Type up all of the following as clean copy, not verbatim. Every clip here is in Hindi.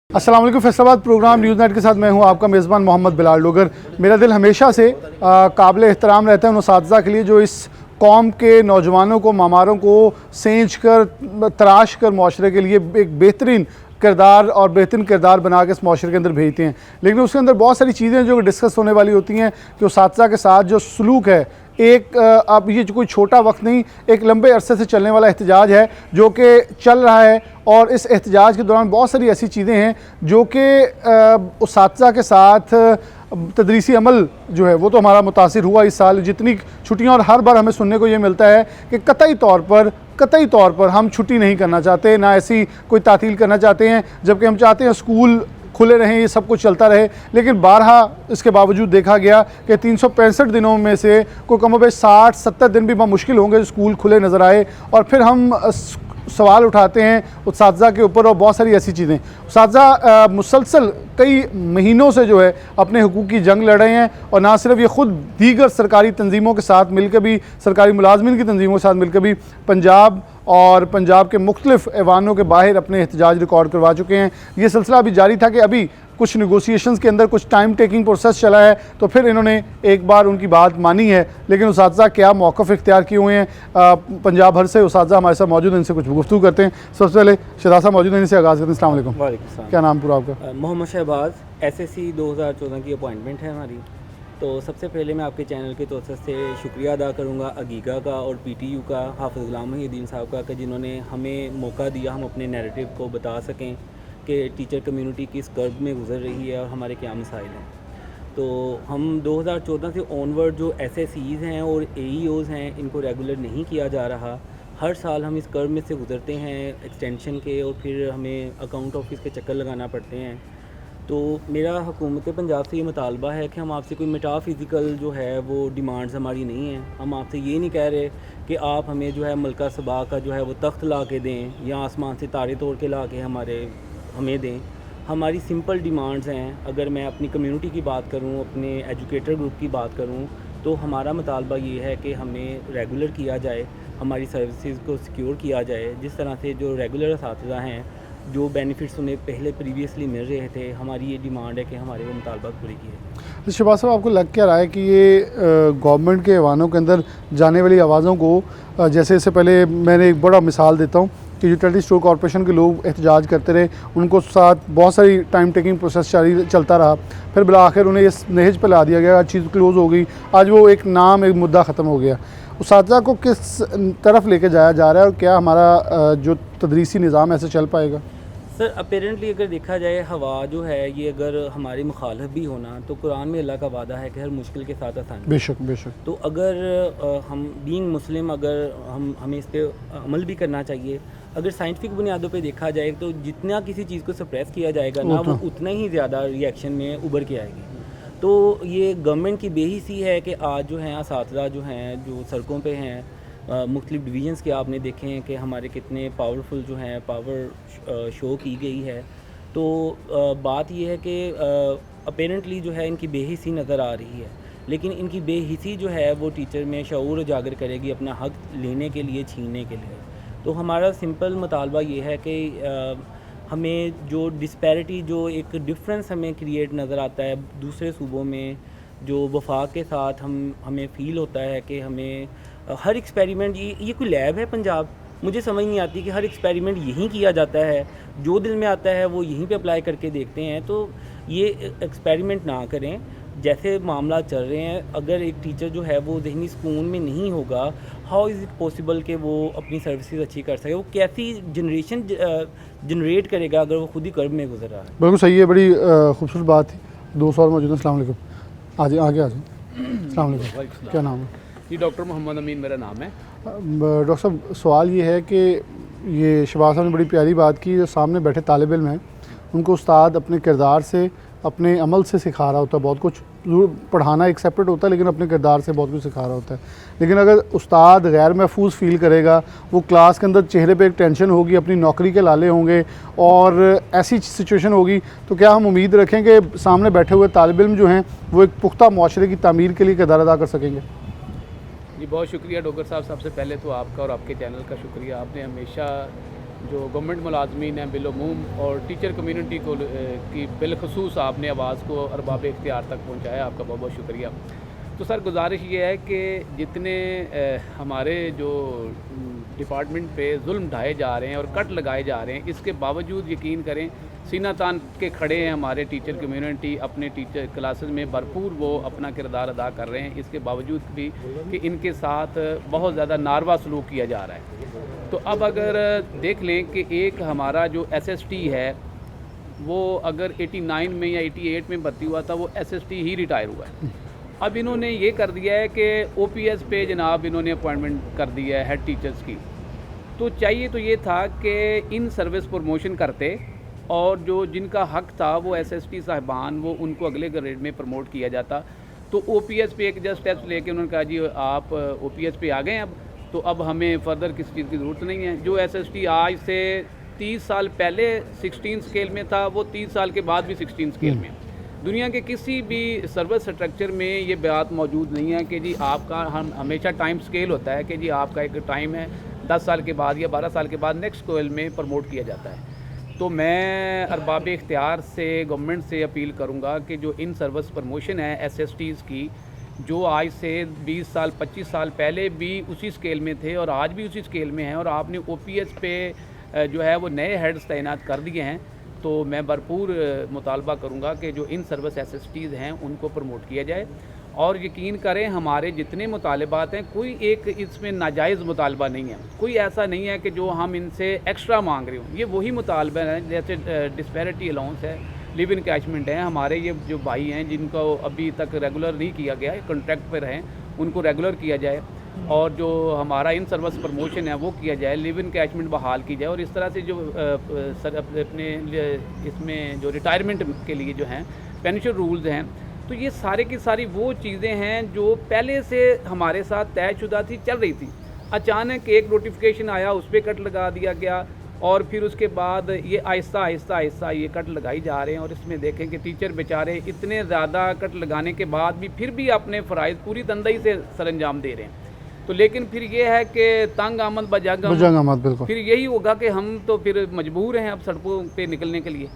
अस्सलाम वालेकुम। फैसलाबाद प्रोग्राम न्यूज़ नेट के साथ मैं हूं आपका मेज़बान मोहम्मद बिलाल डोगर। मेरा दिल हमेशा से काबिल एहतराम रहता है उन उसातिज़ा के लिए जो इस कौम के नौजवानों को, मामारों को सेंच कर, तराश कर माशरे के लिए एक बेहतरीन किरदार और बेहतरीन किरदार बना के इस माशरे के अंदर भेजते हैं। लेकिन उसके अंदर बहुत सारी चीज़ें जो डिस्कस होने वाली होती हैं कि उसातिज़ा के साथ जो सलूक है, एक अब ये कोई छोटा वक्त नहीं, एक लंबे अरसे से चलने वाला एहतजाज है जो कि चल रहा है। और इस एहतजाज के दौरान बहुत सारी ऐसी चीज़ें हैं जो कि उसातिज़ा के साथ तदरीसी अमल जो है वो तो हमारा मुतासिर हुआ इस साल। जितनी छुट्टियां, और हर बार हमें सुनने को ये मिलता है कि कतई तौर पर हम छुट्टी नहीं करना चाहते, ना ऐसी कोई तातील करना चाहते हैं, जबकि हम चाहते हैं स्कूल खुले रहें, ये सब कुछ चलता रहे। लेकिन बारहा इसके बावजूद देखा गया कि 365 दिनों में से कोई कमोबेश 60-70 दिन भी बहुत मुश्किल होंगे स्कूल खुले नज़र आए। और फिर हम सवाल उठाते हैं उसातिज़ा के ऊपर और बहुत सारी ऐसी चीज़ें। उसातिज़ा मुसलसल कई महीनों से जो है अपने हुकूक की जंग लड़ रहे हैं, और ना सिर्फ ये ख़ुद दीगर सरकारी तंजीमों के साथ मिलकर भी, सरकारी मुलाजमीन की तंजीमों के साथ मिलकर भी पंजाब और पंजाब के मुख्तलिफ ऐवानों के बाहर अपने एहतजाज रिकॉर्ड करवा चुके हैं। ये सिलसिला अभी जारी था कि अभी कुछ निगोसिएशंस के अंदर कुछ टाइम टेकिंग प्रोसेस चला है, तो फिर इन्होंने एक बार उनकी बात मानी है। लेकिन उसातिज़ा क्या मौक़िफ़ इख्तियार किए हुए हैं, पंजाब भर से उसातिज़ा हमारे साथ मौजूद हैं, इनसे कुछ गुफ्तगू करते हैं। सबसे पहले शहजाद साहब मौजूद हैं, इनसे आगाज़ करते हैं। अस्सलाम वालेकुम। वालेकुम। क्या नाम पूरा आपका? मोहम्मद शहबाज। SSC 2014 की अपॉइंटमेंट है हमारी। तो सबसे पहले मैं आपके चैनल की तरफ से शुक्रिया अदा करूँगा अगीगा का और PTU का, हाफ़िज़ गुलाम मुहीद्दीन साहब का, कि जिन्होंने हमें मौका दिया हम अपने नैरेटिव को बता सकें कि टीचर कम्युनिटी किस कर्व में गुजर रही है और हमारे क्या मसाइल हैं। तो हम 2014 से ऑनवर्ड जो SSCs हैं और AEOs हैं, इनको रेगुलर नहीं किया जा रहा। हर साल हम इस कर्व में से गुजरते हैं एक्सटेंशन के, और फिर हमें अकाउंट ऑफिस के चक्कर लगाना पड़ते हैं। तो मेरा हुकूमत पंजाब से ये मुतालबा है कि हम आपसे कोई मेटाफिज़िकल जो है वो डिमांड्स हमारी नहीं हैं। हम आपसे ये नहीं कह रहे कि आप हमें जो है मलका सबा का जो है वो तख्त ला के दें या आसमान से तारे तोड़ के ला के हमें दें। हमारी सिंपल डिमांड्स हैं। अगर मैं अपनी कम्युनिटी की बात करूं, अपने एजुकेटर ग्रुप की बात करूं, तो हमारा मुतालबा ये है कि हमें रेगुलर किया जाए, हमारी सर्विसेज को सिक्योर किया जाए। जिस तरह से जो रेगुलर असातिज़ा हैं, जो बेनिफिट्स उन्हें पहले प्रीवियसली मिल रहे थे, हमारी ये डिमांड है कि हमारे वो मुतालबा पूरी किए। शहबाज साहब, आपको लग क्या रहा है कि ये गवर्नमेंट के ऐवानों के अंदर जाने वाली आवाज़ों को, जैसे इससे पहले मैंने एक बड़ा मिसाल देता हूँ कि यूटिलिटी स्टोर कॉर्पोरेशन के लोग एहतजाज करते रहे, उनको साथ बहुत सारी टाइम टेकिंग प्रोसेस चलता रहा, फिर बिला आखिर उन्हें इस नहेज पर ला दिया गया, चीज़ क्लोज़ हो गई, आज वो एक मुद्दा ख़त्म हो गया। उसातिज़ा को किस तरफ लेके जाया जा रहा है, और क्या हमारा जो तदरीसी निज़ाम ऐसे चल पाएगा? सर, अपेरेंटली अगर देखा जाए, हवा जो है ये अगर हमारी मुखालफ भी होना, तो कुरान में अल्लाह का वादा है कि हर मुश्किल के साथ आसानी। बेशक। तो अगर हम बीइंग मुस्लिम, अगर हमें इस पर अमल भी करना चाहिए। अगर साइंटिफिक बुनियादों पे देखा जाए तो जितना किसी चीज़ को सप्रेस किया जाएगा ना, वो उतना ही ज़्यादा रिएक्शन में उभर के आएगी। तो ये गवर्नमेंट की बेहिसी है कि आज जो हैं असातिज़ा जो हैं, जो सड़कों पे हैं, मुख्तलिफ डिवीज़न्स के आपने देखे हैं कि हमारे कितने पावरफुल जो हैं पावर शो की गई है। तो बात ये है कि अपेरेंटली जो है इनकी बेहिसी नज़र आ रही है, लेकिन इनकी बेहिसी जो है वो टीचर में शऊर उजागर करेगी अपना हक लेने के लिए, छीनने के लिए। तो हमारा सिंपल मुतालबा ये है कि हमें जो डिस्पैरिटी, जो एक डिफरेंस हमें क्रिएट नज़र आता है दूसरे सूबों में, जो वफाक के साथ हमें फ़ील होता है कि हमें हर एक्सपेरिमेंट, ये कोई लैब है पंजाब? मुझे समझ नहीं आती कि हर एक्सपेरिमेंट यहीं किया जाता है, जो दिल में आता है वो यहीं पे अप्लाई करके देखते हैं। तो ये एक्सपेरिमेंट ना करें जैसे मामला चल रहे हैं। अगर एक टीचर जो है वो ज़हनी सुकून में नहीं होगा, हाउ इज़ इट पॉसिबल कि वो अपनी सर्विसेज अच्छी कर सके? वो कैसी जनरेशन जनरेट करेगा अगर वो खुद ही कर्ब में गुजर रहा है? बिल्कुल सही है, बड़ी खूबसूरत बात है। 2 सवाल मौजूद हैं। अस्सलाम वालेकुम। आगे आ जाए। अस्सलाम वालेकुम। क्या नाम है जी? डॉक्टर मोहम्मद अमीन मेरा नाम है। डॉक्टर साहब, सवाल ये है कि ये शहबाज साहब ने बड़ी प्यारी बात की, जो सामने बैठे तालिब इल्म हैं उनको उस्ताद अपने किरदार से, अपने अमल से सिखा रहा होता है बहुत कुछ। पढ़ाना एक सेपरेट होता है, लेकिन अपने किरदार से बहुत कुछ सिखा रहा होता है। लेकिन अगर उस्ताद गैर महफूज फ़ील करेगा, वो क्लास के अंदर चेहरे पे एक टेंशन होगी, अपनी नौकरी के लाले होंगे और ऐसी सिचुएशन होगी, तो क्या हम उम्मीद रखें कि सामने बैठे हुए तालिब इल्म जो हैं वो एक पुख्ता माशरे की तामीर के लिए किरदार अदा कर सकेंगे? जी बहुत शुक्रिया डॉक्टर साहब। सबसे पहले तो आपका और आपके चैनल का शुक्रिया। आपने हमेशा जो गवर्नमेंट मुलाजमीन हैं बिलूम और टीचर कम्युनिटी को की बिलखसूस आपने आवाज़ को अरबाब इख्तियार तक पहुँचाया, आपका बहुत बहुत शुक्रिया। तो सर गुजारिश ये है कि जितने हमारे जो डिपार्टमेंट पे जुल्म ढाए जा रहे हैं और कट लगाए जा रहे हैं, इसके बावजूद यकीन करें सीना तान के खड़े हैं हमारे टीचर कम्युनिटी, अपने टीचर क्लासेस में भरपूर वो अपना किरदार अदा कर रहे हैं। इसके बावजूद भी कि इनके साथ बहुत ज़्यादा नारवा सलूक किया जा रहा है। तो अब अगर देख लें कि एक हमारा जो SST है वो अगर 89 में या 88 में भर्ती हुआ था, वो SST ही रिटायर हुआ है। अब इन्होंने ये कर दिया है कि OPS पे जनाब इन्होंने अपॉइंटमेंट कर दिया है हेड टीचर्स की। तो चाहिए तो ये था कि इन सर्विस प्रमोशन करते और जो जिनका हक था वो SST साहिबान वो उनको अगले ग्रेड में प्रमोट किया जाता। तो OPS पे एक जस्ट टेस्ट लेके उन्होंने कहा जी आप OPS पे आ गए अब, तो अब हमें फर्दर किसी चीज़ की ज़रूरत नहीं है। जो SST आज से 30 साल पहले 16 स्केल में था, वो 30 साल के बाद भी 16 स्केल में। दुनिया के किसी भी सर्विस स्ट्रक्चर में ये बात मौजूद नहीं है कि जी आपका हम हमेशा टाइम स्केल होता है कि जी आपका एक टाइम है 10 साल के बाद या 12 साल के बाद नेक्स्ट स्केल में प्रमोट किया जाता है। तो मैं अरबाब इख्तियार से गवर्नमेंट से अपील करूंगा कि जो इन सर्विस प्रमोशन है SSTs की, जो आज से 20 साल 25 साल पहले भी उसी स्केल में थे और आज भी उसी स्केल में हैं और आपने OPS पे जो है वो नए हेड्स तैनात कर दिए हैं, तो मैं भरपूर मुतालबा करूंगा कि जो इन सर्विस SSTs हैं उनको प्रमोट किया जाए। और यकीन करें हमारे जितने मुतालबात हैं कोई एक इसमें नाजायज़ मुतालबा नहीं है, कोई ऐसा नहीं है कि जो हम इनसे एक्स्ट्रा मांग रहे हों। ये वही मुतालबा हैं जैसे डिस्पैरिटी अलाउंस है, लिव इन कैचमेंट है। हमारे ये जो भाई हैं जिनको अभी तक रेगुलर नहीं किया गया है, कॉन्ट्रैक्ट पर हैं, उनको रेगुलर किया जाए और जो हमारा इन सर्विस प्रमोशन है वो किया जाए, लिव इन कैचमेंट बहाल की जाए। और इस तरह से जो अपने इसमें जो रिटायरमेंट के लिए जो हैं पेंशन रूल्स हैं, तो ये सारे की सारी वो चीज़ें हैं जो पहले से हमारे साथ तयशुदा थी, चल रही थी। अचानक एक नोटिफिकेशन आया, उस पर कट लगा दिया गया और फिर उसके बाद ये आहिस्ता आहिस्ता आहिस्ता ये कट लगाई जा रहे हैं। और इसमें देखें कि टीचर बेचारे इतने ज़्यादा कट लगाने के बाद भी फिर भी अपने फ़राइज़ पूरी तंदई से सरअंजाम दे रहे हैं। तो लेकिन फिर ये है कि तंग आमद बजंग आमद, बिल्कुल फिर यही होगा कि हम तो फिर मजबूर हैं अब सड़कों पे निकलने के लिए।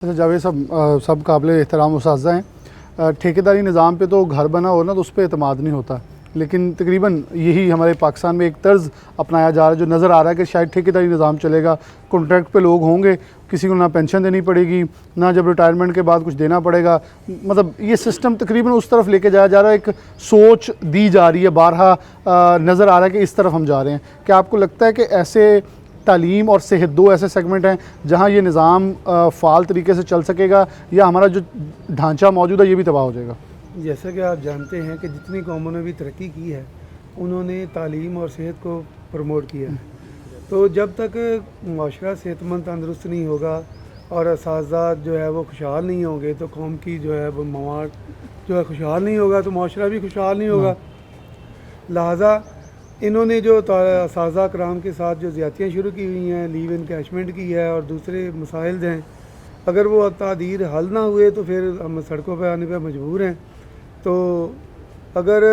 अच्छा जावेद साहब, सब काबिल एहतराम उस्ताज़ा हैं। ठेकेदारी निज़ाम पे तो घर बना हो ना तो उस पर एतमाद नहीं होता, लेकिन तकरीबन यही हमारे पाकिस्तान में एक तर्ज़ अपनाया जा रहा है जो नज़र आ रहा है कि शायद ठेकेदारी निज़ाम चलेगा, कॉन्ट्रैक्ट पे लोग होंगे, किसी को ना पेंशन देनी पड़ेगी ना जब रिटायरमेंट के बाद कुछ देना पड़ेगा। मतलब ये सिस्टम तकरीबन उस तरफ लेके जाया जा रहा है, एक सोच दी जा रही है, बारहा नज़र आ रहा है कि इस तरफ हम जा रहे हैं। क्या आपको लगता है कि ऐसे तालीम और सेहत दो ऐसे सेगमेंट हैं जहां ये निज़ाम फ़ाल तरीके से चल सकेगा या हमारा जो ढांचा मौजूद है ये भी तबाह हो जाएगा? जैसा कि आप जानते हैं कि जितनी कौमों ने भी तरक्की की है उन्होंने तालीम और सेहत को प्रमोट किया है। तो जब तक माशरा सेहतमंद तंदुरुस्त नहीं होगा और असाज़ा जो है वो खुशहाल नहीं होंगे तो कौम की जो है वो मवाद जो है खुशहाल नहीं होगा, तो माशरा भी खुशहाल नहीं होगा। लिहाजा इन्होंने जो असाज़ा कराम के साथ जो ज़्यादतियाँ शुरू की हुई हैं, लीव इन कैशमेंट की है और दूसरे मसाइल हैं, अगर वो तादीर हल ना हुए तो फिर हम सड़कों पर आने पर मजबूर हैं। तो अगर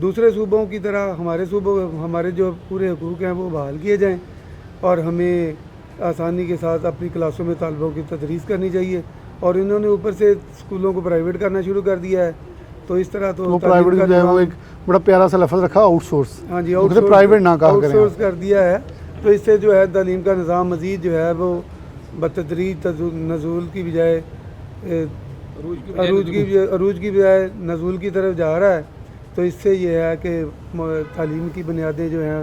दूसरे सूबों की तरह हमारे सूबों हमारे जो पूरे हकूक़ हैं वो बहाल किए जाएं और हमें आसानी के साथ अपनी क्लासों में तालबों की तदरीस करनी चाहिए। और इन्होंने ऊपर से स्कूलों को प्राइवेट करना शुरू कर दिया है, तो इस तरह तो वो प्राइवेट जो है वो एक बड़ा प्यारा सा लफ्ज़ रखा, आउटसोर्स। हाँ जी, प्राइवेट ना कहा करें, आउटसोर्स कर दिया है। तो इससे जो है तालीम का निज़ाम मज़ीद जो है वो बतदरीज नज़ूल की बजाय अरूज की बजाय नज़ूल की तरफ जा रहा है। तो इससे ये है कि तालीम की बुनियादें जो हैं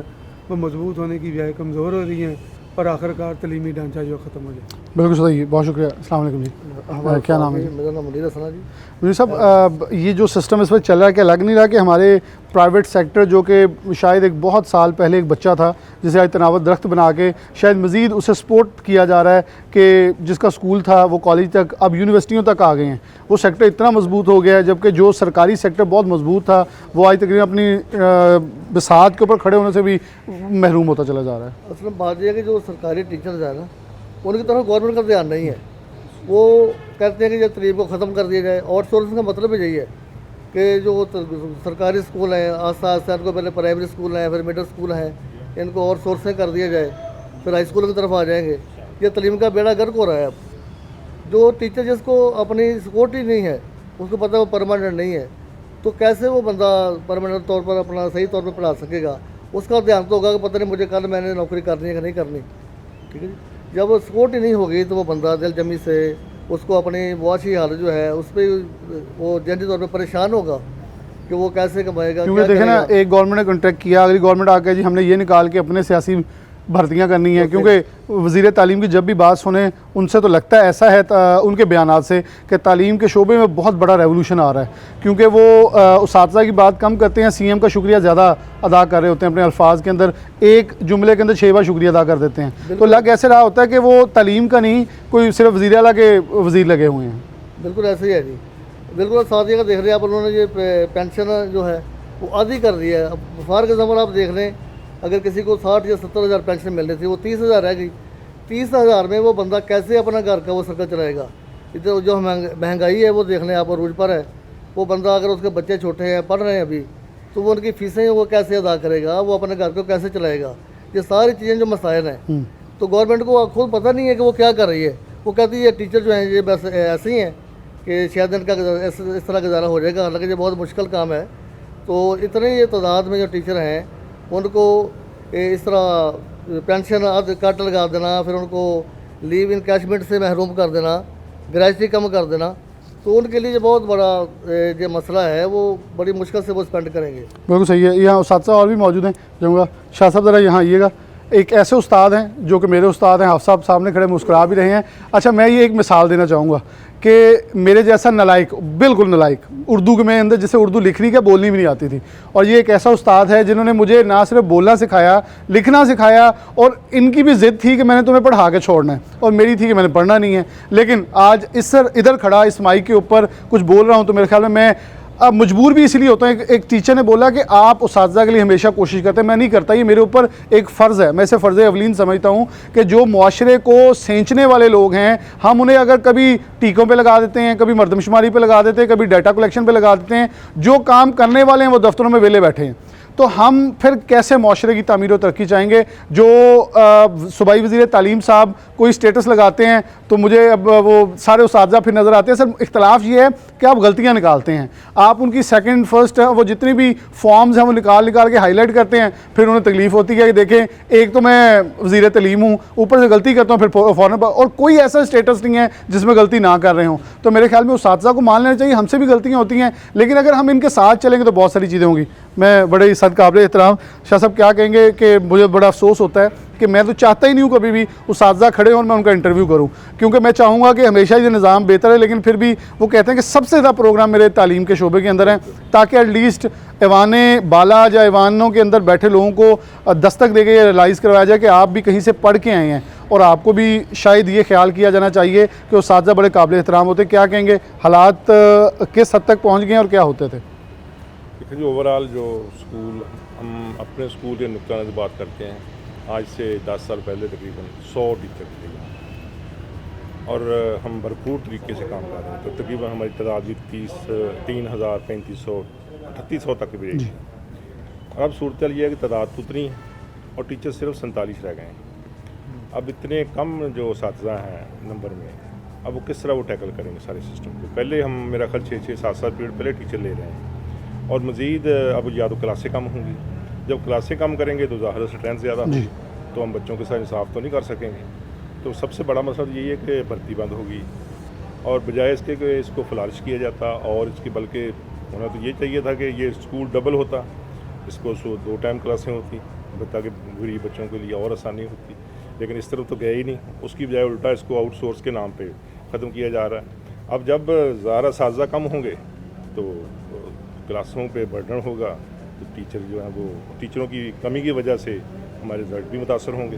वो मजबूत होने की बजाय कमज़ोर हो रही हैं और आखिरकार तालीमी ढांचा जो ख़त्म हो जाए। बिल्कुल सही, बहुत शुक्रिया। अस्सलाम वालेकुम जी। क्या नाम है? मेरा नाम मुनीर हसन है जी। मुझे साहब ये जो सिस्टम इस पर चल रहा है, क्या लग नहीं रहा कि हमारे प्राइवेट सेक्टर जो कि शायद एक बहुत साल पहले एक बच्चा था जिसे आज तनावत दरख्त बना के शायद मज़ीद उसे सपोर्ट किया जा रहा है कि जिसका स्कूल था वो कॉलेज तक अब यूनिवर्सिटियों तक आ गए हैं, वो सेक्टर इतना मजबूत हो गया है, जबकि जो सरकारी सेक्टर बहुत मजबूत था वो आज तकरीबन अपनी बिसात के ऊपर खड़े होने से भी महरूम होता चला जा रहा है। असल में बात यह है कि जो सरकारी टीचर्स हैं ना उनकी तरफ गवर्नमेंट का ध्यान नहीं है। वो कहते हैं कि जब तलीम को ख़त्म कर दिया जाए। आउटसोर्सिंग का मतलब ही यही है कि जो सरकारी स्कूल हैं आस्ता आस्ता इनको पहले प्राइमरी स्कूल हैं, फिर मिडिल स्कूल हैं, इनको आउटसोर्सिंग कर दिया जाए, फिर हाई स्कूल की तरफ आ जाएंगे। ये तलीम का बेड़ा गर्क हो रहा है। अब जो टीचर जिसको अपनी सिक्योरिटी नहीं है, उसको पता है वो परमानेंट नहीं है, तो कैसे वो बंदा परमानेंट तौर पर अपना सही तौर पर पढ़ा सकेगा। उसका ध्यान तो होगा कि पता नहीं मुझे कल मैंने नौकरी करनी है कि नहीं करनी। ठीक है जी। जब सिक्योरिटी नहीं होगी तो वो बंदा दिल जमी से उसको अपनी मुआशी हालत जो है उस पर वो जल्दी तौर पर परेशान होगा कि वो कैसे कमाएगा। क्योंकि देखें ना, एक गवर्नमेंट ने कॉन्ट्रैक्ट किया, अगली गवर्नमेंट आके जी हमने ये निकाल के अपने सियासी भर्तियां करनी है। क्योंकि वज़ीर तालीम की जब भी बात सुने उनसे तो लगता है ऐसा है उनके बयानात से कि तालीम के शोबे में बहुत बड़ा रेवोल्यूशन आ रहा है, क्योंकि वो उसातिज़ा की बात कम करते हैं, सीएम का शुक्रिया ज़्यादा अदा कर रहे होते हैं, अपने अल्फाज के अंदर एक जुमले के अंदर 6 बार शुक्रिया अदा कर देते हैं। तो लग ऐसे रहा होता है कि वो तालीम का नहीं, कोई सिर्फ वज़ीर आला के वज़ीर लगे हुए हैं। बिल्कुल ऐसे ही है जी, बिल्कुल साथ ही का देख रहे हैं आप, उन्होंने ये पेंशन जो है वो आधी कर दी है। अब बुखार के ज़माना आप देख लें, अगर किसी को 60 या 70 हज़ार पेंशन मिल रही थी, वो 30,000 रह गई। 30,000 में वो बंदा कैसे अपना घर का वो सर्कल चलाएगा। इधर जो महंगाई है वो देखने आप अरूज पर है। वो बंदा अगर उसके बच्चे छोटे हैं, पढ़ रहे हैं अभी, तो वो उनकी फीसें वो कैसे अदा करेगा, वो अपने घर को कैसे चलाएगा। ये सारी चीज़ें जो मसाइल हैं, तो गवर्नमेंट को खुद पता नहीं है कि वो क्या कर रही है। वो कहती है टीचर जो हैं ये बस ऐसे ही हैं कि शायद इनका इस तरह गुजारा हो जाएगा, हालांकि ये बहुत मुश्किल काम है। तो इतने ये तादाद में जो टीचर हैं उनको इस तरह पेंशन कट लगा देना, फिर उनको लीव इनकैशमेंट से महरूम कर देना, ग्रेजुटी कम कर देना, तो उनके लिए बहुत बड़ा जो मसला है वो बड़ी मुश्किल से वो स्पेंड करेंगे। बिल्कुल सही है। यहाँ उस्ताद साहब और भी मौजूद हैं, जाऊँगा शाह साहब ज़रा यहाँ आइएगा। एक ऐसे उस्ताद हैं जो कि मेरे उस्ताद हैं, हाफ़ साहब सामने खड़े मुस्कुरा भी रहे हैं। अच्छा, मैं ये एक मिसाल देना चाहूँगा कि मेरे जैसा नलायक, बिल्कुल नलायक, उर्दू के में अंदर जिसे उर्दू लिखनी क्या बोलनी भी नहीं आती थी, और ये एक ऐसा उस्ताद है जिन्होंने मुझे ना सिर्फ बोलना सिखाया, लिखना सिखाया, और इनकी भी ज़िद थी कि मैंने तुम्हें पढ़ा के छोड़ना है, और मेरी थी कि मैंने पढ़ना नहीं है। लेकिन आज इधर खड़ा इस माइक के ऊपर कुछ बोल रहा हूँ तो मेरे ख्याल में मैं अब मजबूर भी इसलिए होता है। एक टीचर ने बोला कि आप उस्ताद के लिए हमेशा कोशिश करते हैं, मैं नहीं करता, ये मेरे ऊपर एक फ़र्ज़ है, मैं इसे फ़र्ज़ अवलीन समझता हूँ कि जो मुआशरे को सेंचने वाले लोग हैं, हम उन्हें अगर कभी टीकों पे लगा देते हैं, कभी मर्दमशुमारी पे लगा देते हैं, कभी डाटा कलेक्शन पे लगा देते हैं, जो काम करने वाले हैं वो दफ्तरों में वेले बैठे हैं, तो हम फिर कैसे माशरे की तामीर और तरक्की चाहेंगे। जो सूबाई वज़ीर तालीम साहब कोई स्टेटस लगाते हैं तो मुझे अब वो सारे उस्ताद फिर नज़र आते हैं। सर, इख्तलाफ ये है कि आप गलतियाँ निकालते हैं, आप उनकी सेकंड फर्स्ट वो जितनी भी फॉर्म्स हैं वो निकाल के हाईलाइट करते हैं, फिर उन्हें तकलीफ़ होती है कि देखें एक तो मैं वज़ीर तालीम हूँ, ऊपर से गलती करता हूँ, फिर फ़ौरन और कोई ऐसा स्टेटस नहीं है जिसमें गलती ना कर रहे हों। तो मेरे ख्याल में उस्ताद को मान लेना चाहिए, हमसे भी गलतियाँ होती हैं, लेकिन अगर हम इनके साथ चलेंगे तो बहुत सारी चीज़ें होंगी। मैं बड़े सद काबिल एहतराम शाह साहब क्या कहेंगे कि मुझे बड़ा अफसोस होता है कि मैं तो चाहता ही नहीं हूँ कभी भी उस्ताद खड़े हों और मैं उनका इंटरव्यू करूँ, क्योंकि मैं चाहूँगा कि हमेशा ये निज़ाम बेहतर है, लेकिन फिर भी वो कहते हैं कि सबसे ज़्यादा प्रोग्राम मेरे तालीम के शोबे के अंदर हैं, ताकि एटलीस्ट ऐवान बाला या ऐवानों के अंदर बैठे लोगों को दस्तक दे के ये रियलाइज़ करवाया जाए कि आप भी कहीं से पढ़ के आए हैं, और आपको भी शायद ये ख्याल किया जाना चाहिए कि उस्ताद बड़े काबिल एहतराम होते। क्या कहेंगे, हालात किस हद तक पहुँच गए और क्या होते थे? देखिए, जो ओवरऑल जो स्कूल, हम अपने स्कूल के नुक्ता नज़र बात करते हैं, आज से 10 साल पहले तकरीबन 100 टीचर थे और हम भरपूर तरीके से काम कर रहे हैं। तो तकरीबन हमारी तादाद भी 3,000, 3,500, 3,800 तक भी रही है। अब सूरत ये है कि तादाद उतनी है और टीचर सिर्फ 47 रह गए हैं। अब इतने कम जो उस्ताद हैं नंबर में, अब वो किस तरह वो टैकल करेंगे सारे सिस्टम को। पहले हम मेरा ख्याल 6-6, 7-7 पीरियड पहले टीचर ले रहे हैं, और मज़ीद अब या तो क्लासें कम होंगी, जब क्लासें कम करेंगे तो ज़ाहिर से स्ट्रेंथ ज़्यादा होगी, तो हम बच्चों के साथ इंसाफ तो नहीं कर सकेंगे। तो सबसे बड़ा मसला यही है कि भर्ती बंद होगी, और बजाय इसके कि इसको फ्लारिश किया जाता, और इसकी बल्कि होना तो ये चाहिए था कि ये स्कूल डबल होता, इसको 2 टाइम क्लासें होती ताकि गरीब बच्चों के लिए और आसानी होती, लेकिन इस तरफ तो गया ही नहीं। उसकी बजाय उल्टा इसको आउटसोर्स के नाम पे ख़त्म किया जा रहा है। अब जब ज़्यादा साजा कम होंगे तो क्लासों पे बर्डन होगा, तो टीचर जो है वो टीचरों की कमी की वजह से हमारे रिजल्ट भी मुतासर होंगे,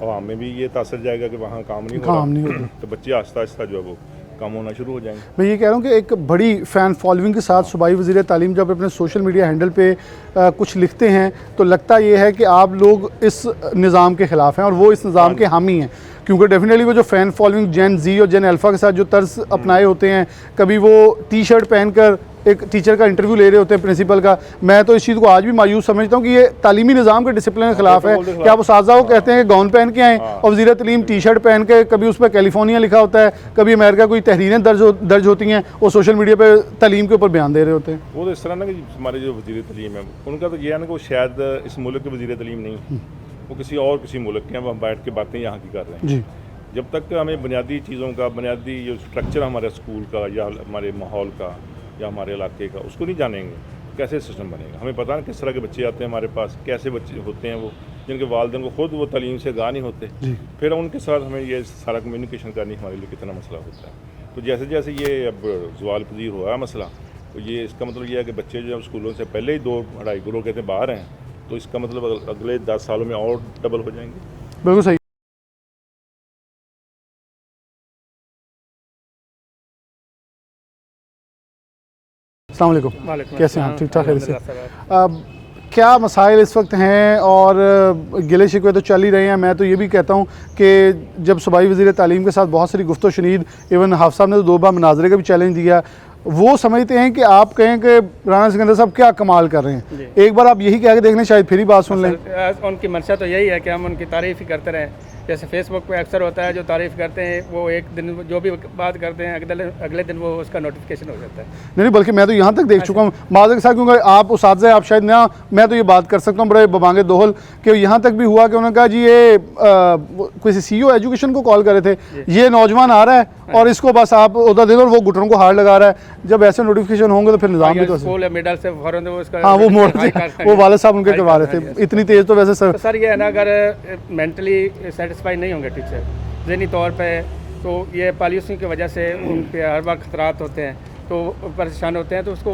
आवाम में भी ये तासर जाएगा कि वहाँ काम नहीं हो रहा, तो बच्चे आहिस्ता आहिस्ता जो है वो कम होना शुरू हो जाएंगे। मैं ये कह रहा हूँ कि एक बड़ी फ़ैन फॉलोइंग के साथ सूबाई वज़ीर तालीम जब अपने सोशल मीडिया हैंडल पे कुछ लिखते हैं तो लगता ये है कि आप लोग इस निज़ाम के ख़िलाफ़ हैं और वो इस निज़ाम के हामी हैं। क्योंकि डेफिनेटली वो जो फ़ैन फॉलोइंग जेन जी और जेन अल्फ़ा के साथ जो तर्ज अपनाए होते हैं, कभी वो टी शर्ट पहनकर एक टीचर का इंटरव्यू ले रहे होते हैं प्रिंसिपल का, मैं तो इस चीज़ को आज भी मायूस समझता हूँ कि ये तालीमी निज़ाम के डिसिप्लिन के खिलाफ है कि आप उस्ताज़ा को कहते हैं कि गाउन पहन के आएँ और वज़ीर तालीम टी शर्ट पहन के, कभी उस पर कैलिफोर्निया लिखा होता है, कभी अमेरिका कोई तहरीरें दर्ज होती हैं, वो सोशल मीडिया पर तालीम के ऊपर बयान दे रहे होते हैं। वो तो इस तरह ना कि हमारे जो वज़ीर तालीम है उनका तो ये है ना कि वो शायद इस मुल्क के वज़ीर तालीम नहीं, वो किसी मुल्क के हैं, वो हम बैठ के बातें यहाँ की कर रहे हैं। जी, जब तक हमें बुनियादी चीज़ों का, बुनियादी जो स्ट्रक्चर हमारे स्कूल का या हमारे माहौल का या हमारे इलाके का, उसको नहीं जानेंगे, कैसे सिस्टम बनेगा। हमें पता ना किस तरह के बच्चे आते हैं हमारे पास, कैसे बच्चे होते हैं वो, जिनके वालिदैन को खुद वो तालीम से आगाह नहीं होते, फिर उनके साथ हमें ये सारा कम्युनिकेशन करनी हमारे लिए कितना मसला होता है। तो जैसे जैसे ये अब ज़वाल पजीर हुआ है मसला, तो ये इसका मतलब ये है कि बच्चे जो स्कूलों से पहले ही 2-2.5 करोड़ कहते हैं बाहर हैं, तो इसका मतलब अगले 10 सालों में और डबल हो जाएंगे। बिल्कुल सही। अस्सलाम वालेकुम, कैसे हैं आप? ठीक ठाक है से? अब क्या मसाइल इस वक्त हैं और गिले शिकवे तो चल ही रहे हैं। मैं तो ये भी कहता हूँ कि जब सूबाई वज़ीर तालीम के साथ बहुत सारी गुफ्तो शनीद, इवन हाफ़ साहब ने तो 2 बार मुनाजरे का भी चैलेंज दिया, वो समझते हैं कि आप कहें कि राना सिकंदर साहब क्या कमाल कर रहे हैं, एक बार आप यही कह के देख लें, शायद फिर ही बात सुन लें। उनकी मंशा तो यही है कि हम उनकी तारीफ़ ही करते रहें। जैसे फेसबुक पे अक्सर होता है, जो तारीफ़ करते हैं वो एक दिन जो भी बात करते हैं अगले दिन वो उसका नोटिफिकेशन हो जाता है। नहीं, बल्कि मैं तो यहाँ तक देख चुका हूँ माज़र के साथ, क्योंकि आप उस्ताद आप शायद ना, मैं तो ये बात कर सकता हूँ बड़े बबांगे दोहल कि यहाँ तक भी हुआ कि उन्होंने कहा जी ये किसी CEO एजुकेशन को कॉल करे थे, ये नौजवान आ रहा है और इसको बस आप उधर दे दो, और वो घुटनों को हार लगा रहा है। जब ऐसे नोटिफिकेशन होंगे तो फिर निज़ाम भी तो स्कूल मिडल से फौरन उसका, हाँ वो मोड़ वो वाले साहब उनके करवा रहे थे, इतनी तेज़ तो वैसे सर ये है ना, अगर मेंटली सेटिस्फाई नहीं होंगे टीचर ज़हनी तौर पे, तो ये पॉल्यूशन की वजह से उन पर हर वक्त खतरात होते हैं, तो परेशान होते हैं, तो उसको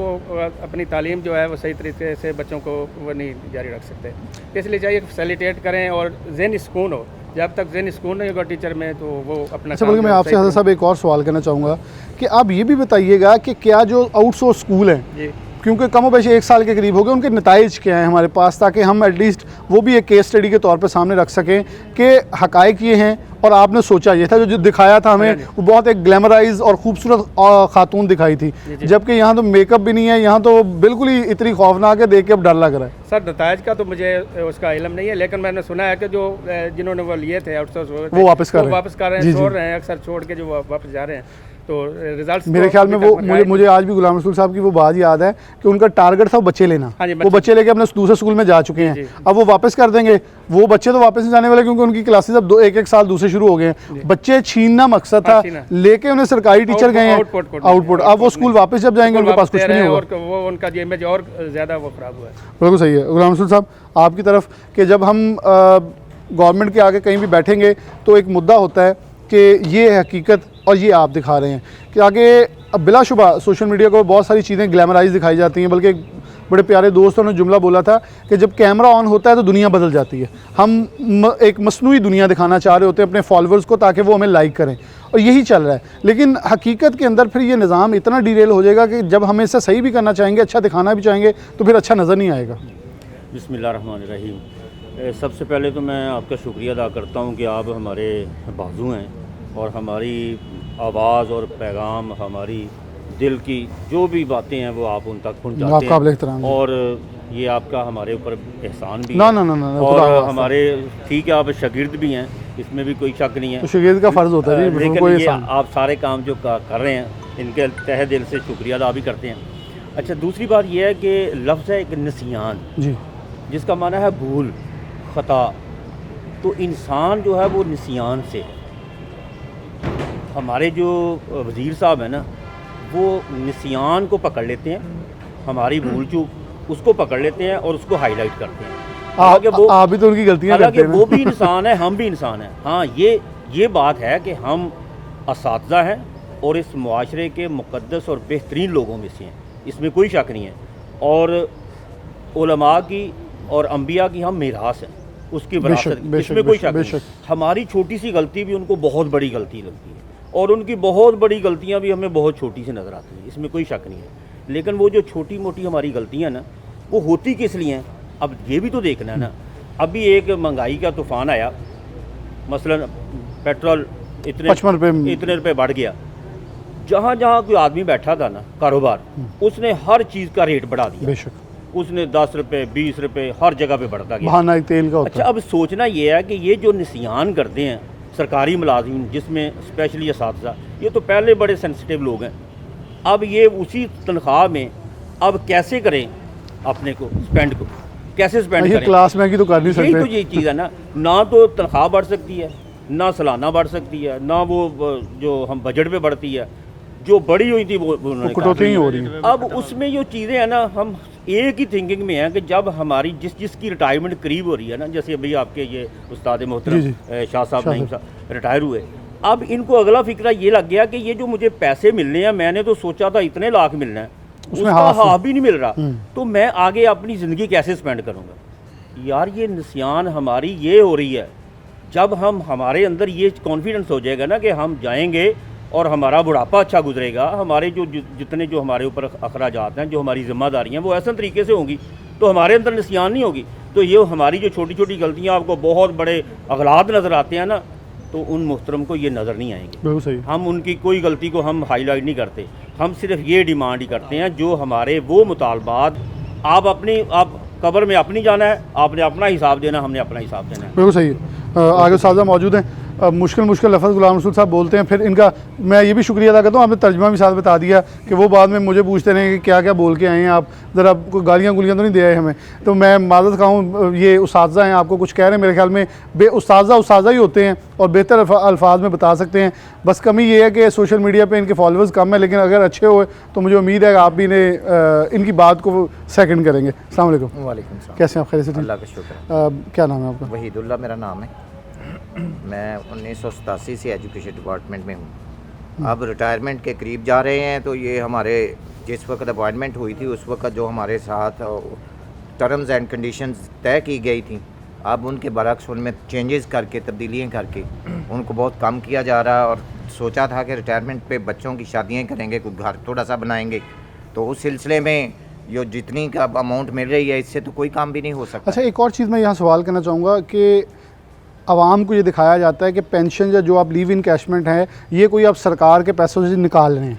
अपनी तालीम जो है वो सही तरीके से बच्चों को वो नहीं जारी रख सकते। इसलिए चाहिए फैसिलिटेट करें और ज़हनी सुकून हो। जब तक ज़हनी सुकून नहीं होगा टीचर में, तो वो अपना अच्छा। बल्कि मैं आपसे हज़रत साहब एक और सवाल करना चाहूँगा कि आप ये भी बताइएगा कि क्या जो आउटसोर्स स्कूल हैं, क्योंकि कम व बेश 1 साल के करीब हो गए, उनके नताइज क्या हैं हमारे पास, ताकि हम एटलीस्ट वो भी एक केस स्टडी के तौर पे सामने रख सकें कि हक़ाइक़ ये हैं और आपने सोचा ये था, जो दिखाया था हमें वो बहुत एक ग्लैमराइज और ख़ूबसूरत खातून दिखाई थी, जबकि यहाँ तो मेकअप भी नहीं है, यहाँ तो बिल्कुल ही इतनी खौफनाक है, देख के अब डर लग रहा है। सर नताइज का तो मुझे उसका इल्म नहीं है, लेकिन मैंने सुना है कि जो जिन्होंने वो लिए थे आउटसोर्स वो वापस कर रहे हैं, छोड़ रहे हैं, अक्सर छोड़ के जो वापस जा रहे हैं, तो रिजल्ट मेरे ख्याल में वो मुझे आज भी गुलाम रसूल साहब की वो बात याद है कि उनका टारगेट था बच्चे लेना। वो बच्चे लेके अपने दूसरे स्कूल में जा चुके हैं, अब वो वापस कर देंगे। वो बच्चे तो वापस नहीं जाने वाले, क्योंकि उनकी क्लासेस अब 1-1 साल दूसरे शुरू हो गए हैं। बच्चे छीनना मकसद था, लेके उन्हें सरकारी टीचर गए हैं आउटपुट। अब वो स्कूल वापस जब जाएंगे उनके पास कुछ नहीं होगा, वो उनका इमेज और ज़्यादा वो ख़राब हुआ है। बिल्कुल सही है गुलाम रसूल साहब आपकी तरफ कि जब हम गवर्नमेंट के आगे कहीं भी बैठेंगे तो एक मुद्दा होता है कि ये हकीकत और ये आप दिखा रहे हैं कि आगे अब बिलाशुबा सोशल मीडिया को बहुत सारी चीज़ें ग्लैमराइज दिखाई जाती हैं। बल्कि एक बड़े प्यारे दोस्तों ने जुमला बोला था कि जब कैमरा ऑन होता है तो दुनिया बदल जाती है। हम एक मसनूई दुनिया दिखाना चाह रहे होते हैं अपने फॉलोअर्स को, ताकि वो हमें लाइक करें, और यही चल रहा है। लेकिन हकीकत के अंदर फिर ये निज़ाम इतना डिरेल हो जाएगा कि जब हम इसे सही भी करना चाहेंगे, अच्छा दिखाना भी चाहेंगे, तो फिर अच्छा नज़र नहीं आएगा। बिस्मिल्लाहिर्रहमानिर्रहीम। सबसे पहले तो मैं आपका शुक्रिया अदा करता हूँ कि आप हमारे बाजू हैं और हमारी आवाज़ और पैगाम, हमारी दिल की जो भी बातें हैं वो आप उन तक पहुँचाते हैं, और ये आपका हमारे ऊपर एहसान भी है। और हमारे ठीक है, आप शागिर्द भी हैं, इसमें भी कोई शक नहीं है, तो शागिर्द का फ़र्ज़ होता है, लेकिन ये आप सारे काम जो कर रहे हैं इनके तहे दिल से शुक्रिया अदा भी करते हैं। अच्छा, दूसरी बात यह है कि लफ्ज़ है एक नसियान जी, जिसका माना है भूल, ख़ता। तो इंसान जो है वो नसियान से है। हमारे जो वज़ीर साहब हैं ना, वो नसियान को पकड़ लेते हैं, हमारी भूल चूक उसको पकड़ लेते हैं और उसको हाईलाइट करते हैं। आप भी तो उनकी गलतियां करते हैं। वो भी इंसान है, हम भी इंसान हैं। हाँ, ये बात है कि हम असातिज़ा हैं और इस मुआशरे के मुक़द्दस और बेहतरीन लोगों में से हैं, इसमें कोई शक नहीं है। और उलमा की और अंबिया की हम मीरास हैं, उसकी विरासत, इसमें कोई शक नहीं। हमारी छोटी सी गलती भी उनको बहुत बड़ी गलती लगती है, और उनकी बहुत बड़ी गलतियां भी हमें बहुत छोटी सी नज़र आती हैं, इसमें कोई शक नहीं है। लेकिन वो जो छोटी मोटी हमारी गलतियां ना, वो होती किस लिए हैं, अब ये भी तो देखना है ना। अभी एक महंगाई का तूफ़ान आया, मसलन पेट्रोल इतने 55 रुपये इतने रुपए बढ़ गया। जहाँ जहाँ कोई आदमी बैठा था ना कारोबार, उसने हर चीज़ का रेट बढ़ा दिया। बेशक उसने 10 रुपये 20 रुपये हर जगह पे बढ़ता गया। बहाना एक तेल का होता अच्छा, अब सोचना ये है कि ये जो निसियान करते हैं सरकारी मुलाजिम, जिसमें स्पेशली असातिज़ा, ये तो पहले बड़े सेंसिटिव लोग हैं। अब ये उसी तनख्वाह में अब कैसे करें अपने को स्पेंड को, कैसे स्पेंड ये करें? क्लास में की तो कर नहीं यही तो सकते। ये चीज़ है ना तो तनख्वाह बढ़ सकती है, ना सालाना बढ़ सकती है, ना वो जो हम बजट पे बढ़ती है। जो बड़ी हुई थी वो उन्होंने कटौती ही कहा। हो रही है। अब उसमें जो चीज़ें हैं ना, हम एक ही थिंकिंग में हैं कि जब हमारी जिसकी रिटायरमेंट करीब हो रही है ना, जैसे अभी आपके ये उस्ताद मोहतरम जी, शाह साहब नईम साहब रिटायर हुए, अब इनको अगला फिक्रा ये लग गया कि ये जो मुझे पैसे मिलने हैं, मैंने तो सोचा था इतने लाख मिलना है, उसका हाफ भी नहीं मिल रहा, तो मैं आगे अपनी ज़िंदगी कैसे स्पेंड करूँगा? यार ये निसियान हमारी ये हो रही है। जब हमारे अंदर ये कॉन्फिडेंस हो जाएगा ना कि हम जाएंगे और हमारा बुढ़ापा अच्छा गुजरेगा, हमारे जितने जो हमारे ऊपर अखराजात हैं, जो हमारी जिम्मेदारियाँ हैं, वो ऐसे तरीके से होंगी, तो हमारे अंदर निसियान नहीं होगी। तो ये हमारी जो छोटी छोटी गलतियाँ आपको बहुत बड़े अगलात नज़र आते हैं ना, तो उन मुहतरम को ये नज़र नहीं आएंगे। बिल्कुल सही। हम उनकी कोई गलती को हम हाईलाइट नहीं करते, हम सिर्फ ये डिमांड ही करते हैं जो हमारे वो मुतालबात, आप कब्र में अपनी जाना है, आपने अपना हिसाब देना, हमने अपना हिसाब देना है। बिल्कुल सही। आगे साजा मौजूद हैं। मुश्किल लफ्ज़ गुलाम रसूल साहब बोलते हैं, फिर इनका मैं ये भी शुक्रिया अदा करता हूँ, आपने तर्जमा भी साथ बता दिया कि वो बाद में मुझे पूछते रहे कि क्या क्या बोल के आए हैं आप, ज़रा कोई गालियाँ गुलियाँ तो नहीं दे आए हमें। तो मैं मादत कहूँ, ये उस्ताज़ा हैं, आपको कुछ कह रहे हैं, मेरे ख्याल में उस्ताज़ा ही होते हैं और बेहतर अल्फाज में बता सकते हैं। बस कमी ये है कि सोशल मीडिया पर इनके फॉलोअर्स कम है, लेकिन अगर अच्छे हुए तो मुझे उम्मीद है कि आप भी इनकी बात को सेकंड करेंगे। अस्सलाम वालेकुम। वालेकुम सलाम। कैसे हैं आप? खैरियत से? अल्लाह का शुक्र। क्या नाम है आपका? वहीदुल्ला मेरा नाम है। मैं 1987 से एजुकेशन डिपार्टमेंट में हूँ। अब रिटायरमेंट के करीब जा रहे हैं, तो ये हमारे जिस वक्त अपॉइंटमेंट हुई थी उस वक्त जो हमारे साथ टर्म्स एंड कंडीशंस तय की गई थी, अब उनके बरक्स उनमें चेंजेस करके, तब्दीलियाँ करके उनको बहुत कम किया जा रहा है। और सोचा था कि रिटायरमेंट पे बच्चों की शादियाँ करेंगे, कोई घर थोड़ा सा बनाएंगे, तो उस सिलसिले में जो जितनी का अमाउंट मिल रही है इससे तो कोई काम भी नहीं हो सकता। अच्छा, एक और चीज़ मैं यहाँ सवाल करना चाहूँगा कि आवाम को ये दिखाया जाता है कि पेंशन या जो आप लीव इन कैशमेंट है, ये कोई आप सरकार के पैसों से निकाल रहे हैं।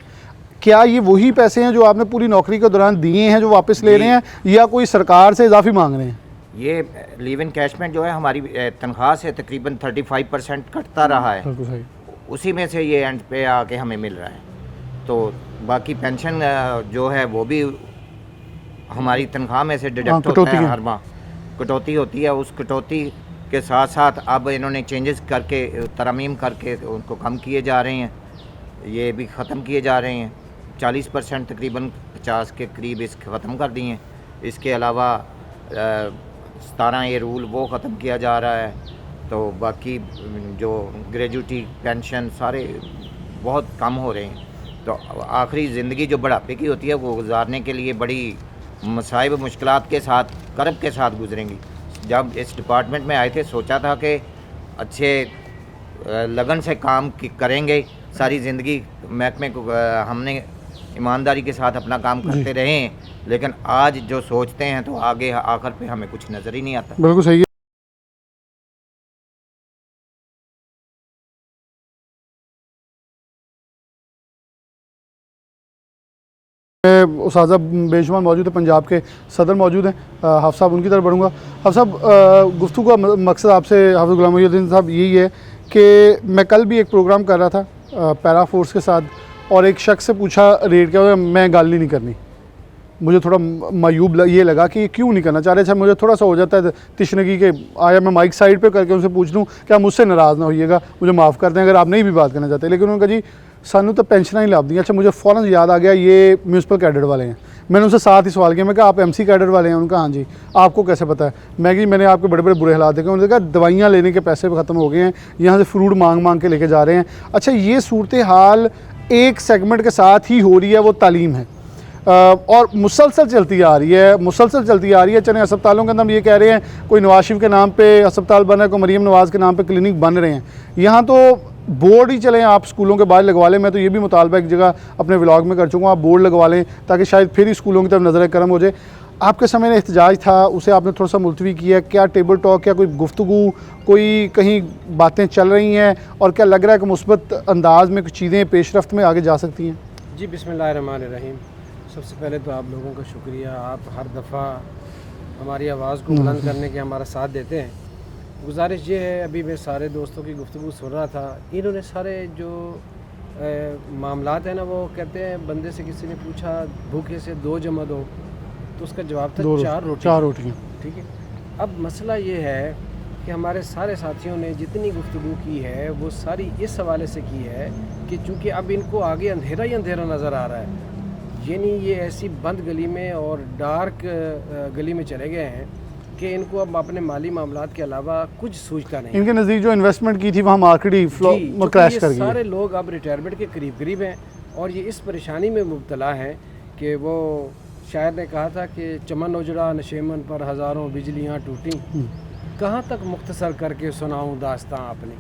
क्या ये वही पैसे हैं जो आपने पूरी नौकरी के दौरान दिए हैं जो वापस ले रहे हैं, या कोई सरकार से इजाफी मांग रहे हैं? ये लीव इन कैशमेंट जो है हमारी तनख्वाह से तकरीबन 35% कटता रहा है, बिल्कुल सही। उसी में से ये एंड पे आके हमें मिल रहा है। तो बाकी पेंशन जो है वो भी हमारी तनख्वाह में से डिडक्ट होता है, हर माह कटौती होती है। उस कटौती के साथ साथ अब इन्होंने चेंजेस करके, तरमीम करके उनको कम किए जा रहे हैं, ये भी ख़त्म किए जा रहे हैं। 40% तकरीबन 50 के करीब इस ख़त्म कर दिए हैं। इसके अलावा 17 ये रूल वो ख़त्म किया जा रहा है। तो बाकी जो ग्रेजुएटी पेंशन सारे बहुत कम हो रहे हैं। तो आखिरी ज़िंदगी जो बुढ़ापे की होती है वो गुजारने के लिए बड़ी मसाइब मुश्किलात के साथ, करब के साथ गुजरेंगी। जब इस डिपार्टमेंट में आए थे सोचा था कि अच्छे लगन से काम करेंगे, सारी ज़िंदगी महकमे को हमने ईमानदारी के साथ अपना काम करते रहे हैं, लेकिन आज जो सोचते हैं तो आगे आखिर पे हमें कुछ नज़र ही नहीं आता। बिल्कुल सही है। उस्ताद बेशुमार मौजूद है, पंजाब के सदर मौजूद हैं, हाफ़ साहब उनकी तरफ बढ़ूँगा। हाफ़ साहब, गुफ्तगू का मकसद आपसे हाफ़िज़ गुलाम मोहम्मद साहब यही है कि मैं कल भी एक प्रोग्राम कर रहा था पैरा फोर्स के साथ, और एक शख्स से पूछा रेट क्या, मैं गाली नहीं करनी। मुझे थोड़ा मायूब ये लगा कि क्यों नहीं करना चाह रहे। अच्छा, मुझे थोड़ा सा हो जाता है तिश्नगी के, आया मैं माइक साइड पे करके उनसे पूछ लूँ क्या मुझसे नाराज़ ना होइएगा, मुझे माफ़ कर दें अगर आप नहीं भी बात करना चाहते। लेकिन उन्होंने कहा जी सानू तो पेंशन ही लाभ दी। अच्छा, मुझे फ़ौरन याद आ गया ये म्यूनसिपल कैडर वाले हैं। मैंने उनसे साथ ही सवाल किया, मैं कहा आप MC कैडर वाले हैं? उनका हाँ जी। आपको कैसे पता है? मैं कि मैंने आपके बड़े बड़े बुरे हालात देखे। उन्होंने कहा दवाइयाँ लेने के पैसे ख़त्म हो गए हैं, यहाँ से फ्रूट मांग के लेके जा रहे हैं। अच्छा, ये सूरत हाल एक सेगमेंट के साथ ही हो रही है, वो तालीम है, और मुसलसल चलती आ रही है। चने अस्पतालों के अंदर हम ये कह रहे हैं कोई नवाज शरीफ के नाम पे अस्पताल बना है, कोई मरीम नवाज़ के नाम पे क्लिनिक बन रहे हैं। यहाँ तो बोर्ड ही चलें, आप स्कूलों के बाहर लगवा लें। मैं तो ये भी मुतालबा एक जगह अपने व्लॉग में कर चुका हूँ, आप बोर्ड लगवा लें ताकि शायद फिर ही स्कूलों की तरफ नज़र करम हो जाए। आपके समय में एहतजाज था, उसे आपने थोड़ा सा मुलतवी किया, क्या टेबल टॉक या कोई गुफ्तगू, कोई कहीं बातें चल रही हैं और क्या लग रहा है कि मुस्बत अंदाज में कुछ चीज़ें पेशरफ्त में आगे जा सकती हैं? जी बिस्मिल्लाहिर्रहमानिर्रहीम। सबसे पहले तो आप लोगों का शुक्रिया, आप हर दफ़ा हमारी आवाज़ को बुलंद करने के हमारा साथ देते हैं। गुजारिश ये है, अभी मैं सारे दोस्तों की गुफ्तगू सुन रहा था, इन्होंने सारे जो मामलात हैं ना, वो कहते हैं बंदे से किसी ने पूछा भूखे से 2 जमा दो, तो उसका जवाब था 4 रोटियाँ। ठीक है, अब मसला ये है कि हमारे सारे साथियों ने जितनी गुफ्तगू की है वो सारी इस हवाले से की है कि चूँकि अब इनको आगे अंधेरा ही अंधेरा नज़र आ रहा है, यानी ये ऐसी बंद गली में और डार्क गली में चले गए हैं कि इनको अब अपने माली मामलात के अलावा कुछ सूझता नहीं। इनके नज़दीक जो इन्वेस्टमेंट की थी वहाँ मार्केट ही क्रैश कर गई। सारे लोग अब रिटायरमेंट के करीब हैं और ये इस परेशानी में मुब्तला हैं कि वो शायर ने कहा था कि चमन उजड़ा नशेमन पर हज़ारों बिजलियाँ टूटी, कहाँ तक मुख्तसर करके सुनाऊँ दास्तां आपने।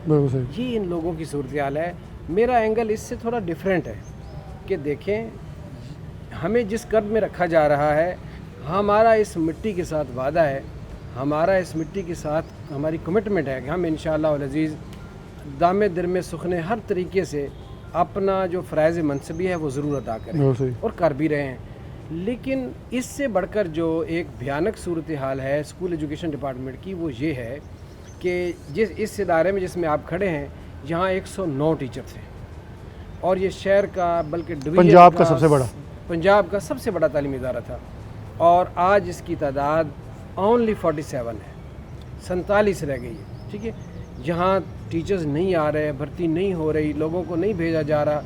ये इन लोगों की सूरत हाल है। मेरा एंगल इससे थोड़ा डिफरेंट है कि देखें, हमें जिस कर्ब में रखा जा रहा है, हमारा इस मिट्टी के साथ वादा है, हमारा इस मिट्टी के साथ हमारी कमिटमेंट है कि हम इंशाअल्लाह अल अज़ीज़ दामे दिरमे सुखने हर तरीके से अपना जो फ़राइज़ मनसबी है वो ज़रूर अदा करें और कर भी रहे हैं। लेकिन इससे बढ़कर जो एक भयानक सूरत हाल है स्कूल एजुकेशन डिपार्टमेंट की, वो ये है कि इस इदारे में जिसमें आप खड़े हैं, यहाँ 109 टीचर थे और ये शहर का बल्कि पंजाब का सबसे बड़ा तालीमी इदारा था और आज इसकी तादाद ओनली 47 है, 47 रह गई है। ठीक है, जहाँ टीचर्स नहीं आ रहे, भर्ती नहीं हो रही, लोगों को नहीं भेजा जा रहा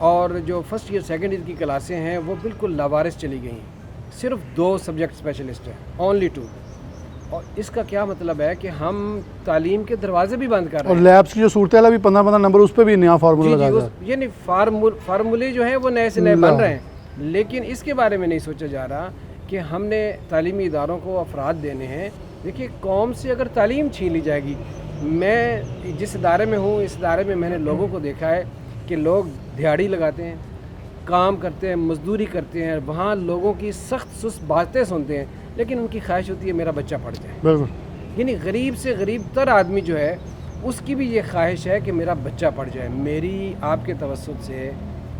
और जो फर्स्ट ईयर सेकंड ईयर की क्लासें हैं वो बिल्कुल लावारिस चली गई हैं। सिर्फ 2 सब्जेक्ट स्पेशलिस्ट हैं, ओनली 2। और इसका क्या मतलब है कि हम तालीम के दरवाजे भी बंद कर रहे हैं। और लैब्स की जो सूरत है अभी 15 नंबर, उस पर भी नया फार्मूला लगा रहा है। ये नहीं, फार्मूले जो है वो नए से नए बन रहे हैं, लेकिन इसके बारे में नहीं सोचा जा रहा कि हमने तालीमी इदारों को अफराद देने हैं। देखिए, कौम से अगर तालीम छीन ली जाएगी, मैं जिस इदारे में हूँ, इस इदारे में मैंने लोगों को देखा है कि लोग दिहाड़ी लगाते हैं, काम करते हैं, मजदूरी करते हैं, वहाँ लोगों की सख्त सुस्त बातें सुनते हैं, लेकिन उनकी ख्वाहिश होती है मेरा बच्चा पढ़ जाए। यानी गरीब से गरीब तर आदमी जो है उसकी भी ये ख्वाहिश है कि मेरा बच्चा पढ़ जाए। मेरी आपके तवस्सुत से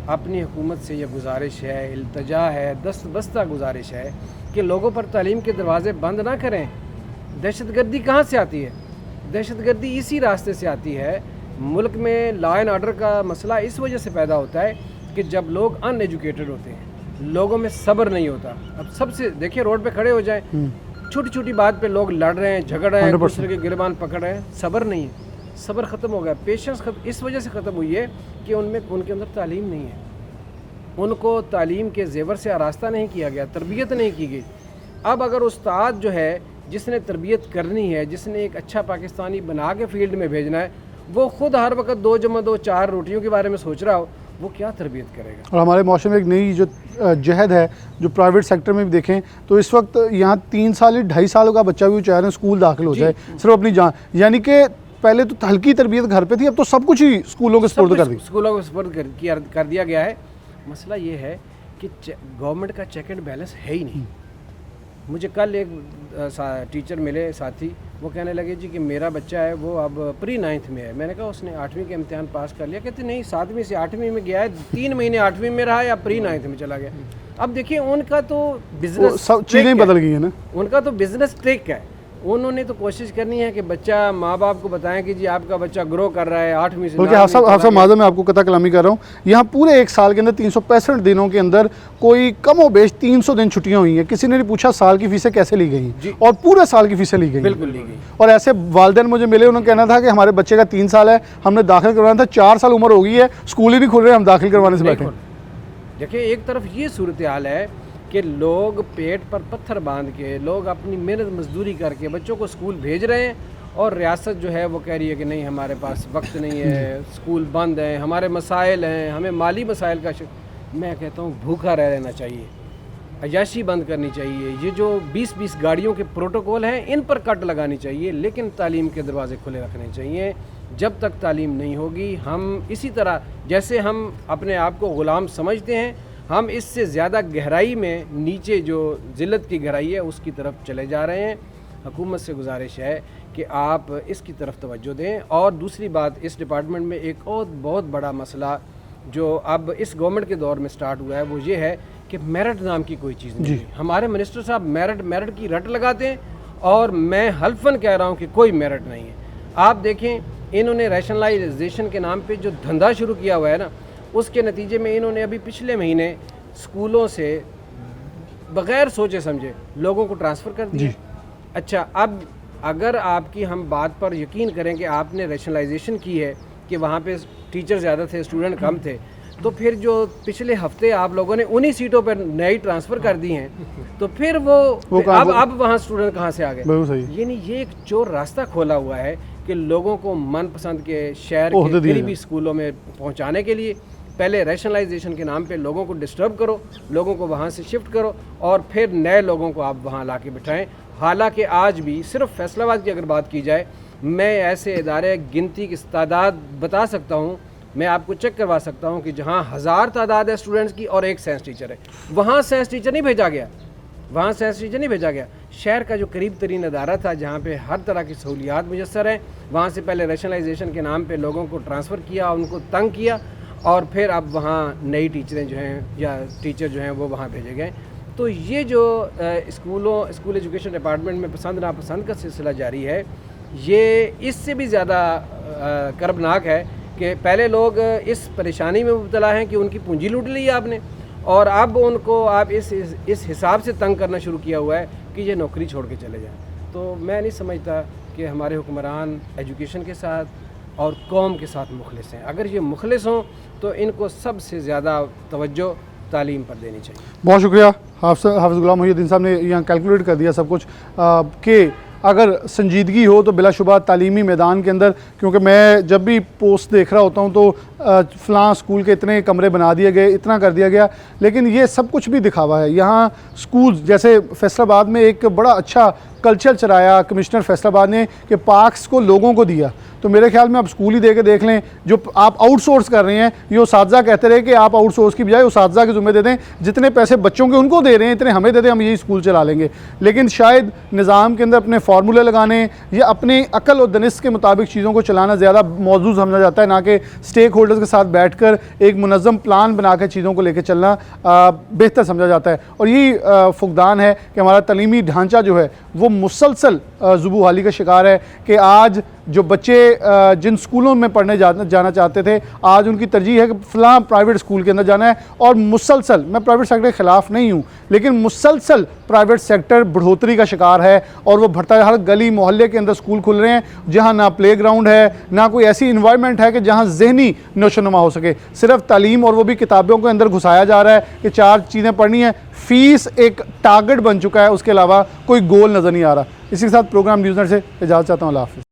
अपनी हुकूमत से ये गुजारिश है, इल्तजा है, दस्तबस्ता गुजारिश है कि लोगों पर तालीम के दरवाज़े बंद ना करें। दहशतगर्दी कहाँ से आती है? दहशतगर्दी इसी रास्ते से आती है। मुल्क में लॉ एंड ऑर्डर का मसला इस वजह से पैदा होता है कि जब लोग अनएजुकेटेड होते हैं, लोगों में सब्र नहीं होता। अब सबसे देखिए, रोड पे खड़े हो जाएं, छोटी छोटी बात पे लोग लड़ रहे हैं, झगड़ रहे हैं, दूसरे के गिरबान पकड़ रहे हैं, सब्र नहीं है। सब्र ख़त्म हो गया, पेशेंस इस वजह से ख़त्म हुई है कि उनके अंदर तालीम नहीं है, उनको तालीम के जेवर से आरास्ता नहीं किया गया, तरबियत नहीं की गई। अब अगर उस्ताद जो है जिसने तरबियत करनी है, जिसने एक अच्छा पाकिस्तानी बना के फील्ड में भेजना है, वो ख़ुद हर वक्त 2 जमा 2 4 रोटियों के बारे में सोच रहा हो, वो क्या तरबियत करेगा? और हमारे मौसम में एक नई जो जहद है, जो प्राइवेट सेक्टर में भी देखें तो इस वक्त यहाँ 3 साल 2.5 साल का बच्चा भी चाह रहे हैं स्कूल दाखिल हो जाए सिर्फ अपनी जान, यानी कि पहले तो हल्की तरबियत घर पे थी, अब तो सब कुछ ही स्कूलों के स्पुर्द कर दी, स्कूलों को स्पुर्द कर दिया गया है। मसला ये है कि गवर्नमेंट का चेक एंड बैलेंस है ही नहीं। मुझे कल एक टीचर मिले साथी, वो कहने लगे जी कि मेरा बच्चा है वो अब प्री 9th में है। मैंने कहा उसने 8वीं के इम्तिहान पास कर लिया? कहते नहीं, 7वीं से 8वीं में गया है, 3 महीने 8वीं में रहा या प्री 9th में चला गया। अब देखिए, उनका तो बिजनेस सब चीज़ें बदल गई है ना, उनका तो बिजनेस ट्रिक है। उन्होंने तो कोशिश करनी है कि बच्चा, माँ बाप को बताएं कि जी आपका बच्चा ग्रो कर रहा है 8वीं से। बल्कि हाफसा माज़ा मैं आपको कथा कलामी कर रहा हूँ, यहाँ पूरे 1 साल के अंदर 365 दिनों के अंदर कोई कम व बेश 300 दिन छुट्टियाँ हुई हैं। किसी ने नहीं पूछा साल की फीसें कैसे ली गई, और पूरे साल की फीसें ली गई, बिल्कुल ली गई। और ऐसे वालिदैन मुझे मिले, उन्होंने कहना था कि हमारे बच्चे का 3 साल है, हमने दाखिल करवाना था, 4 साल उम्र हो गई है, स्कूल ही नहीं खुल रहे, हम दाखिल करवाने से बैठे। देखिए, एक तरफ ये सूरत हाल है कि लोग पेट पर पत्थर बांध के, लोग अपनी मेहनत मजदूरी करके बच्चों को स्कूल भेज रहे हैं, और रियासत जो है वो कह रही है कि नहीं, हमारे पास वक्त नहीं है, स्कूल बंद हैं, हमारे मसाइल हैं, हमें माली मसाइल का मैं कहता हूँ भूखा रह रहना चाहिए, अयाशी बंद करनी चाहिए। ये जो 20-20 गाड़ियों के प्रोटोकॉल हैं, इन पर कट लगानी चाहिए, लेकिन तालीम के दरवाजे खुले रखने चाहिए। जब तक तालीम नहीं होगी, हम इसी तरह जैसे हम अपने आप को ग़ुलाम समझते हैं, हम इससे ज़्यादा गहराई में नीचे जो ज़िल्लत की गहराई है उसकी तरफ चले जा रहे हैं। हुकूमत से गुजारिश है कि आप इसकी तरफ तवज्जो दें। और दूसरी बात, इस डिपार्टमेंट में एक और बहुत बड़ा मसला जो अब इस गवर्नमेंट के दौर में स्टार्ट हुआ है वो ये है कि मेरिट नाम की कोई चीज़ नहीं है। हमारे मिनिस्टर साहब मेरिट की रट लगाते हैं और मैं हल्फन कह रहा हूँ कि कोई मेरिट नहीं है। आप देखें, इन्होंने रैशनलाइजेशन के नाम पे जो धंधा शुरू किया हुआ है ना, उसके नतीजे में इन्होंने अभी पिछले महीने स्कूलों से बग़ैर सोचे समझे लोगों को ट्रांसफ़र कर दिया। अच्छा, अब अगर आपकी हम बात पर यकीन करें कि आपने रैशनलाइजेशन की है कि वहाँ पे टीचर ज़्यादा थे, स्टूडेंट कम थे, तो फिर जो पिछले हफ्ते आप लोगों ने उन्हीं सीटों पर नई ट्रांसफ़र कर दी हैं, तो फिर वो अब वहाँ स्टूडेंट कहाँ से आ गए? यानी ये एक चोर रास्ता खोला हुआ है कि लोगों को मनपसंद के शहर के गरीबी स्कूलों में पहुँचाने के लिए पहले रैशनलाइजेशन के नाम पे लोगों को डिस्टर्ब करो, लोगों को वहाँ से शिफ्ट करो और फिर नए लोगों को आप वहाँ ला के बिठाएँ। हालांकि आज भी सिर्फ फैसलाबाद की अगर बात की जाए, मैं ऐसे इदारे गिनती की तादाद बता सकता हूँ, मैं आपको चेक करवा सकता हूँ कि जहाँ 1000 तादाद है स्टूडेंट्स की और एक साइंस टीचर है, वहाँ साइंस टीचर नहीं भेजा गया, वहाँ साइंस टीचर नहीं भेजा गया। शहर का जो करीब तरीन अदारा था जहाँ पे हर तरह की सहूलियात मुयसर हैं, वहाँ से पहले रैशनलाइजेशन के नाम पे लोगों को ट्रांसफ़र किया, उनको तंग किया और फिर अब वहाँ नई टीचरें जो हैं या टीचर जो हैं वो वहाँ भेजे गए। तो ये जो स्कूल एजुकेशन डिपार्टमेंट में पसंद नापसंद का सिलसिला जारी है, ये इससे भी ज़्यादा कर्बनाक है कि पहले लोग इस परेशानी में मुब्तला हैं कि उनकी पूंजी लूट ली आपने और अब उनको आप इस हिसाब से तंग करना शुरू किया हुआ है कि ये नौकरी छोड़ के चले जाएं। तो मैं नहीं समझता कि हमारे हुक्मरान एजुकेशन के साथ और कौम के साथ मुखलिस हैं। अगर ये मुखलिस हों तो इनको सबसे ज़्यादा तवज्जो तालीम पर देनी चाहिए। बहुत शुक्रिया हाफिज़ गुलाम मोहिउद्दीन साहब ने यहाँ कैलकुलेट कर दिया सब कुछ कि अगर संजीदगी हो तो बिलाशुबा तालीमी मैदान के अंदर, क्योंकि मैं जब भी पोस्ट देख रहा होता हूँ तो फ़लाँ स्कूल के इतने कमरे बना दिए गए, इतना कर दिया गया, लेकिन ये सब कुछ भी दिखावा है। यहाँ स्कूल जैसे फैसलाबाद में एक बड़ा अच्छा कल्चर चलाया कमिश्नर फैसलाबाद ने कि पार्क्स को लोगों को दिया, तो मेरे ख्याल में आप स्कूल ही दे के देख लें। जो आप आउटसोर्स कर रहे हैं, ये उसातिज़ा कहते रहे कि आप आउटसोर्स की बजाय उसातिज़ा के ज़िम्मे दे दें, जितने पैसे बच्चों के उनको दे रहे हैं इतने हमें दे दें, हम यही स्कूल चला लेंगे। लेकिन शायद निज़ाम के अंदर अपने फार्मूले लगाने या अपने अकल और दनिस्त के मुताबिक चीज़ों को चलाना ज़्यादा मौजूद समझा जाता है, ना कि स्टेक होल्डर्स के साथ बैठ कर एक मुनज़्ज़म प्लान बना कर चीज़ों को लेकर चलना बेहतर समझा जाता है। और यही फुकदान है कि हमारा तलीमी ढांचा जो है वो मुसलसल ज़ुबू हाली का शिकार है कि आज जो बच्चे जिन स्कूलों में पढ़ने जाना चाहते थे, आज उनकी तरजीह है कि फ़लाँ प्राइवेट स्कूल के अंदर जाना है। और मुसलसल, मैं प्राइवेट सेक्टर के ख़िलाफ़ नहीं हूँ, लेकिन मुसलसल प्राइवेट सेक्टर बढ़ोतरी का शिकार है और वो बढ़ता है। हर गली मोहल्ले के अंदर स्कूल खुल रहे हैं जहाँ ना प्ले ग्राउंड है, ना कोई ऐसी इन्वायरमेंट है कि जहाँ ज़हनी नशोनुमा हो सके। सिर्फ तालीम और वो भी किताबों के अंदर घुसाया जा रहा है कि 4 चीज़ें पढ़नी है, फ़ीस एक टारगेट बन चुका है, उसके अलावा कोई गोल नज़र नहीं आ रहा। इसी के साथ प्रोग्राम न्यूज़ नेट से इजाज़त चाहता हूँ। अल्लाह हाफ़िज़।